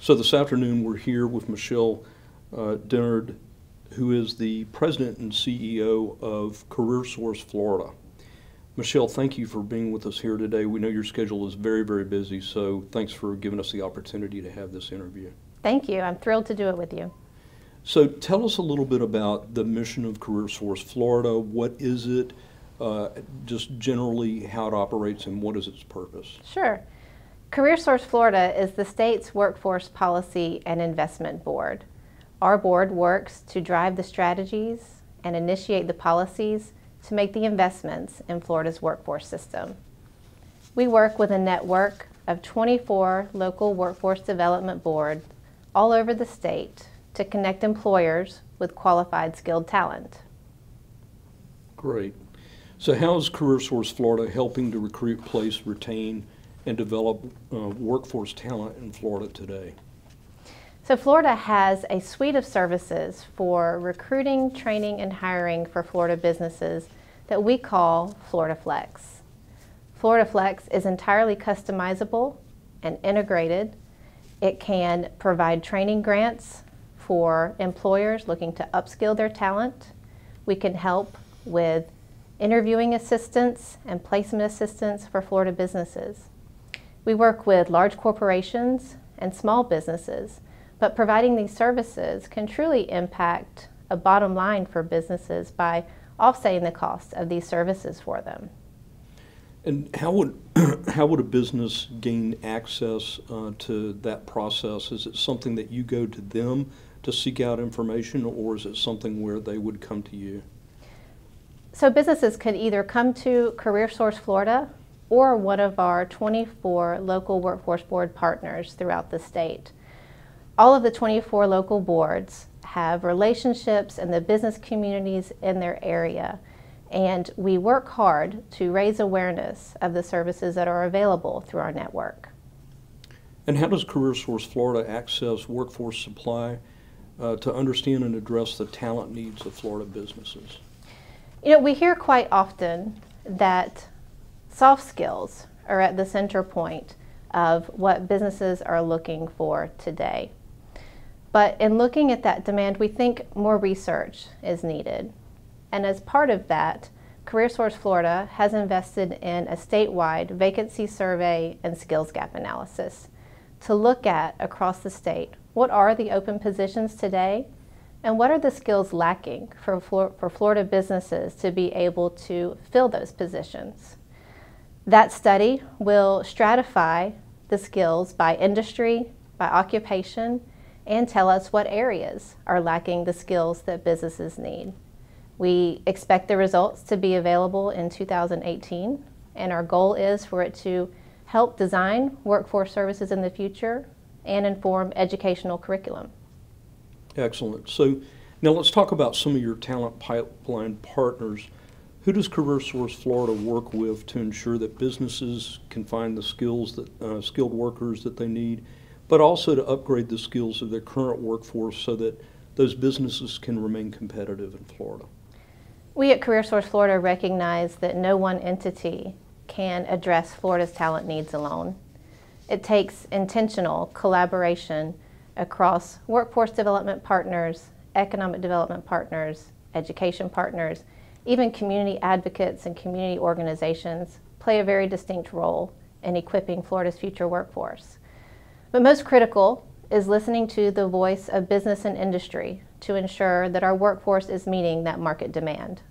So this afternoon we're here with Michelle Dennard, who is the President and CEO of CareerSource Florida. Michelle, thank you for being with us here today. We know your schedule is very, very busy, so thanks for giving us the opportunity to have this interview. Thank you. I'm thrilled to do it with you. So tell us a little bit about the mission of CareerSource Florida. What is it? Just generally how it operates and what is its purpose? Sure. CareerSource Florida is the state's workforce policy and investment board. Our board works to drive the strategies and initiate the policies to make the investments in Florida's workforce system. We work with a network of 24 local workforce development boards all over the state to connect employers with qualified skilled talent. Great. So how is CareerSource Florida helping to recruit, place, retain, and develop workforce talent in Florida today? So Florida has a suite of services for recruiting, training, and hiring for Florida businesses that we call Florida Flex. Florida Flex is entirely customizable and integrated. It can provide training grants for employers looking to upskill their talent. We can help with interviewing assistance and placement assistance for Florida businesses. We work with large corporations and small businesses, but providing these services can truly impact a bottom line for businesses by offsetting the cost of these services for them. And how would a business gain access to that process? Is it something that you go to them to seek out information, or is it something where they would come to you? So businesses can either come to CareerSource Florida or one of our 24 local workforce board partners throughout the state. All of the 24 local boards have relationships in the business communities in their area, and we work hard to raise awareness of the services that are available through our network. And how does CareerSource Florida access workforce supply to understand and address the talent needs of Florida businesses? You know, we hear quite often that soft skills are at the center point of what businesses are looking for today. But in looking at that demand, we think more research is needed. And as part of that, CareerSource Florida has invested in a statewide vacancy survey and skills gap analysis to look at across the state what are the open positions today and what are the skills lacking for Florida businesses to be able to fill those positions. That study will stratify the skills by industry, by occupation, and tell us what areas are lacking the skills that businesses need. We expect the results to be available in 2018, and our goal is for it to help design workforce services in the future and inform educational curriculum. Excellent. So now let's talk about some of your talent pipeline partners. Who does CareerSource Florida work with to ensure that businesses can find the skills that skilled workers that they need, but also to upgrade the skills of their current workforce so that those businesses can remain competitive in Florida? We at CareerSource Florida recognize that no one entity can address Florida's talent needs alone. It takes intentional collaboration across workforce development partners, economic development partners, education partners, even community advocates and community organizations play a very distinct role in equipping Florida's future workforce. But most critical is listening to the voice of business and industry to ensure that our workforce is meeting that market demand.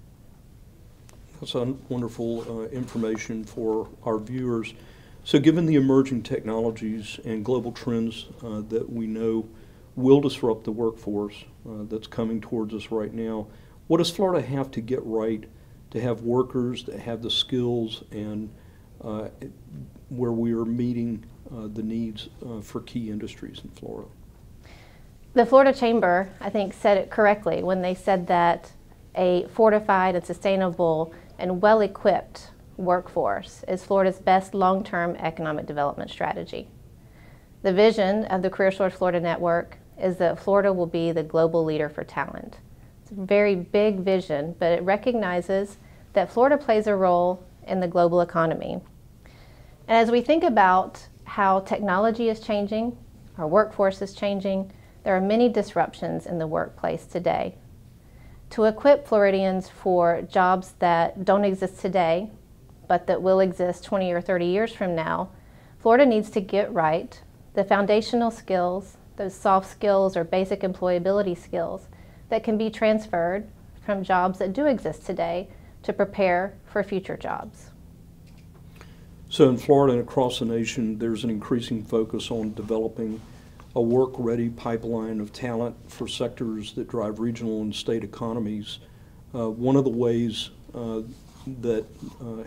That's wonderful information for our viewers. So given the emerging technologies and global trends that we know will disrupt the workforce that's coming towards us right now, what does Florida have to get right to have workers that have the skills and where we are meeting the needs for key industries in Florida? The Florida Chamber, I think, said it correctly when they said that a fortified and sustainable and well-equipped workforce is Florida's best long-term economic development strategy. The vision of the CareerSource Florida Network is that Florida will be the global leader for talent. It's a very big vision, but it recognizes that Florida plays a role in the global economy. And as we think about how technology is changing, our workforce is changing. There are many disruptions in the workplace today. To equip Floridians for jobs that don't exist today, but that will exist 20 or 30 years from now, Florida needs to get right the foundational skills, those soft skills or basic employability skills that can be transferred from jobs that do exist today to prepare for future jobs. So in Florida and across the nation, there's an increasing focus on developing a work-ready pipeline of talent for sectors that drive regional and state economies. One of the ways that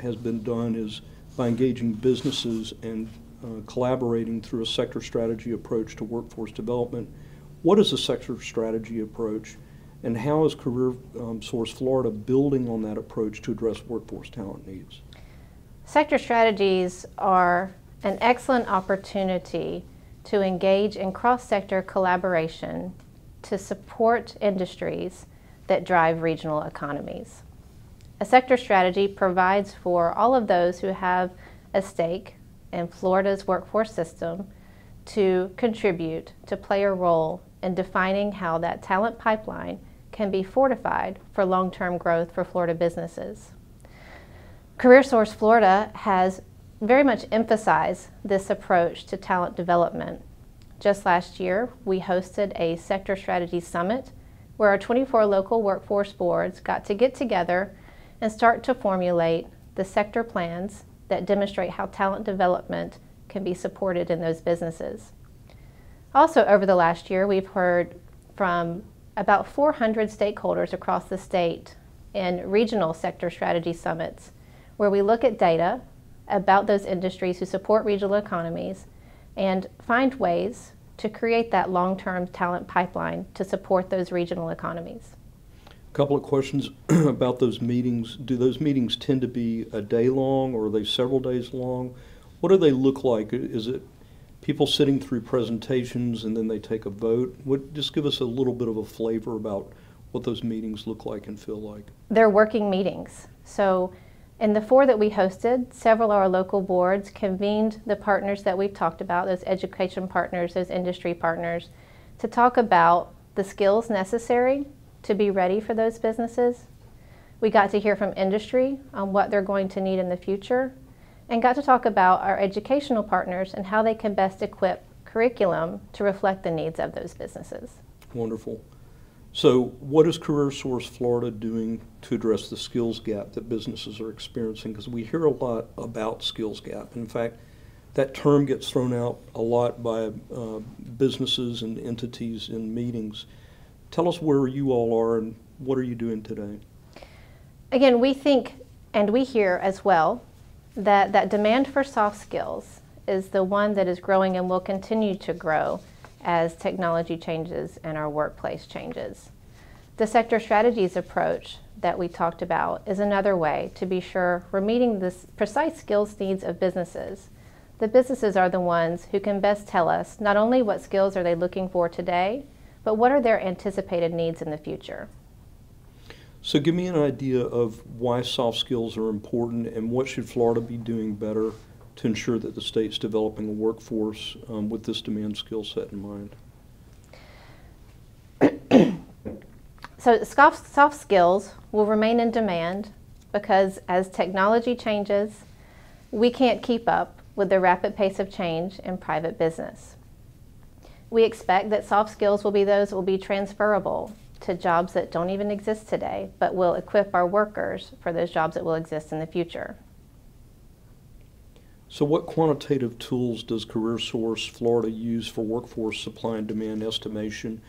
has been done is by engaging businesses and collaborating through a sector strategy approach to workforce development. What is a sector strategy approach, and how is Career Source Florida building on that approach to address workforce talent needs? Sector strategies are an excellent opportunity to engage in cross-sector collaboration to support industries that drive regional economies. A sector strategy provides for all of those who have a stake in Florida's workforce system to contribute, to play a role in defining how that talent pipeline can be fortified for long-term growth for Florida businesses. Career Source Florida has very much emphasized this approach to talent development. Just last year, we hosted a sector strategy summit where our 24 local workforce boards got to get together and start to formulate the sector plans that demonstrate how talent development can be supported in those businesses. Also, over the last year, we've heard from about 400 stakeholders across the state in regional sector strategy summits, where we look at data about those industries who support regional economies and find ways to create that long-term talent pipeline to support those regional economies. A couple of questions about those meetings. Do those meetings tend to be a day long, or are they several days long? What do they look like? Is it people sitting through presentations and then they take a vote? Just give us a little bit of a flavor about what those meetings look like and feel like. They're working meetings. So in the 4 that we hosted, several of our local boards convened the partners that we've talked about, those education partners, those industry partners, to talk about the skills necessary to be ready for those businesses. We got to hear from industry on what they're going to need in the future, and got to talk about our educational partners and how they can best equip curriculum to reflect the needs of those businesses. Wonderful. So what is Career Source Florida doing to address the skills gap that businesses are experiencing? Because we hear a lot about skills gap. In fact, that term gets thrown out a lot by businesses and entities in meetings. Tell us where you all are and what are you doing today? Again, we think, and we hear as well, that demand for soft skills is the one that is growing and will continue to grow as technology changes and our workplace changes. The sector strategies approach that we talked about is another way to be sure we're meeting the precise skills needs of businesses. The businesses are the ones who can best tell us not only what skills are they looking for today, but what are their anticipated needs in the future. So give me an idea of why soft skills are important and what should Florida be doing better to ensure that the state's developing a workforce with this demand skill set in mind. So soft skills will remain in demand because as technology changes, we can't keep up with the rapid pace of change in private business. We expect that soft skills will be those that will be transferable to jobs that don't even exist today, but will equip our workers for those jobs that will exist in the future. So what quantitative tools does Career Source Florida use for workforce supply and demand estimation,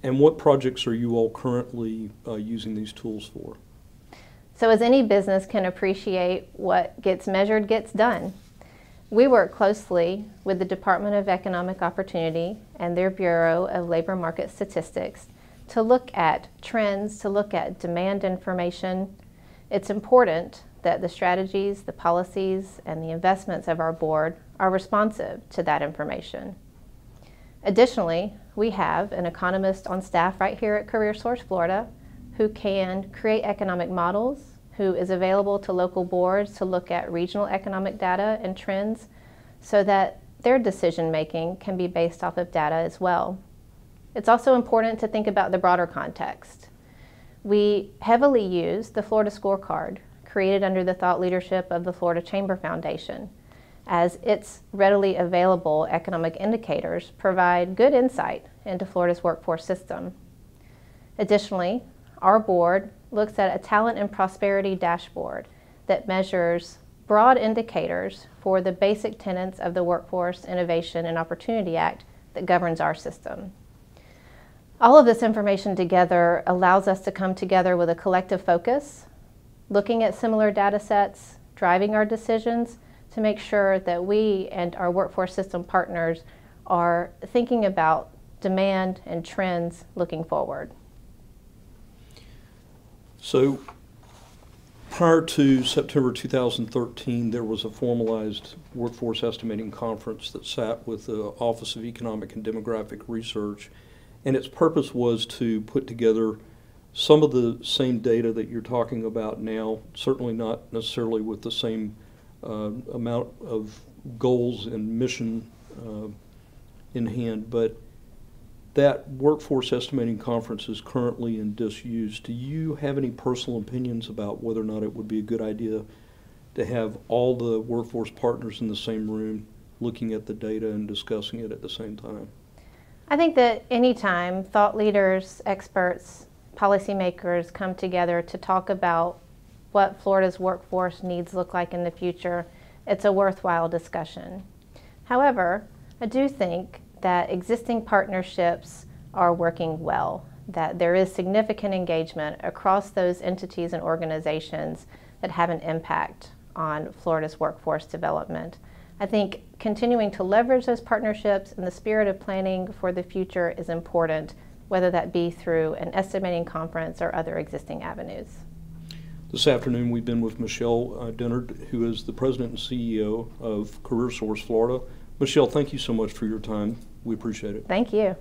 and what projects are you all currently using these tools for? So as any business can appreciate, what gets measured gets done. We work closely with the Department of Economic Opportunity and their Bureau of Labor Market Statistics to look at trends, to look at demand information. It's important that the strategies, the policies, and the investments of our board are responsive to that information. Additionally, we have an economist on staff right here at Career Source Florida who can create economic models, who is available to local boards to look at regional economic data and trends so that their decision making can be based off of data as well. It's also important to think about the broader context. We heavily use the Florida Scorecard, created under the thought leadership of the Florida Chamber Foundation, as its readily available economic indicators provide good insight into Florida's workforce system. Additionally, our board looks at a talent and prosperity dashboard that measures broad indicators for the basic tenets of the Workforce Innovation and Opportunity Act that governs our system. All of this information together allows us to come together with a collective focus, looking at similar data sets, driving our decisions to make sure that we and our workforce system partners are thinking about demand and trends looking forward. So, prior to September 2013, there was a formalized workforce estimating conference that sat with the Office of Economic and Demographic Research, and its purpose was to put together some of the same data that you're talking about now, certainly not necessarily with the same amount of goals and mission in hand, but that workforce estimating conference is currently in disuse. Do you have any personal opinions about whether or not it would be a good idea to have all the workforce partners in the same room looking at the data and discussing it at the same time? I think that anytime thought leaders, experts, policymakers come together to talk about what Florida's workforce needs look like in the future, it's a worthwhile discussion. However, I do think that existing partnerships are working well, that there is significant engagement across those entities and organizations that have an impact on Florida's workforce development. I think continuing to leverage those partnerships in the spirit of planning for the future is important, whether that be through an estimating conference or other existing avenues. This afternoon we've been with Michelle Dennard, who is the President and CEO of CareerSource Florida. Michelle, thank you so much for your time. We appreciate it. Thank you.